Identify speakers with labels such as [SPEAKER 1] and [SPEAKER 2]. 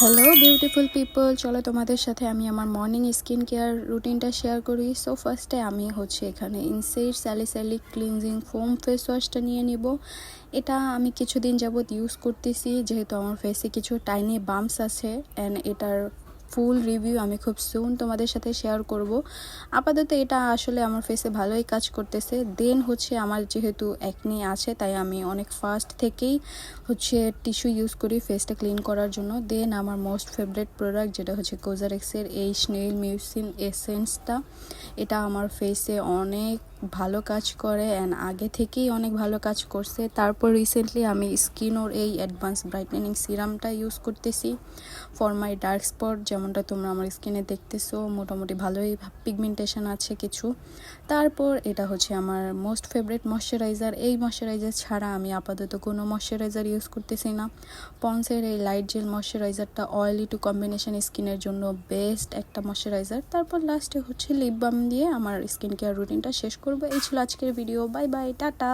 [SPEAKER 1] Hello beautiful people, চলো তোমাদের সাথে আমি আমার মর্নিং স্কিন কেয়ার রুটিনটা শেয়ার করি। সো ফার্স্টে আমি এখানে ইনসেড স্যালিসাইলিক ক্লিনজিং ফোম ফেস ওয়াশটা নিয়ে নিব। এটা আমি কিছুদিন যাবৎ ইউজ করতেছি, যেহেতু আমার ফেসে কিছু টাইনি বাম্পস আছে অ্যান্ড এটার ফুল রিভিউ আমি খুব সুন তোমাদের সাথে শেয়ার করব। আপাতত এটা আসলে আমার ফেসে ভালোই কাজ করতেছে। দেন আমার যেহেতু অ্যাকনি আছে, তাই আমি অনেক ফাস্ট থেকেই টিস্যু ইউজ করি ফেসটা ক্লিন করার জন্য। দেন আমার মোস্ট ফেভারিট প্রোডাক্ট যেটা হচ্ছে কোজারেক্সের এই স্নেইল মিউসিন এসেন্সটা, এটা আমার ফেসে অনেক ভালো কাজ করে অ্যান্ড আগে থেকেই অনেক ভালো কাজ করছে। তারপর রিসেন্টলি আমি স্কিনোর এই অ্যাডভান্স ব্রাইটনিং সিরামটা ইউজ করতেছি ফর মাই ডার্ক স্পট। যেমনটা তোমরা আমার স্কিনে দেখতেছো, মোটামুটি ভালোই পিগমেন্টেশন আছে কিছু। তারপর এটা হচ্ছে আমার মোস্ট ফেভারিট ময়শ্চারাইজার। এই ময়শ্চারাইজার ছাড়া আমি আপাতত কোনো ময়শ্চারাইজার ইউজ করতেছি না। পন্সের এই লাইট জেল ময়শ্চারাইজারটা অয়েলি টু কম্বিনেশন স্কিনের জন্য বেস্ট একটা ময়শ্চারাইজার। তারপর লাস্টে লিপ বাম দিয়ে আমার স্কিন কেয়ার রুটিনটা শেষ করবো। এই ছিল আজকের ভিডিও। Bye bye, tata.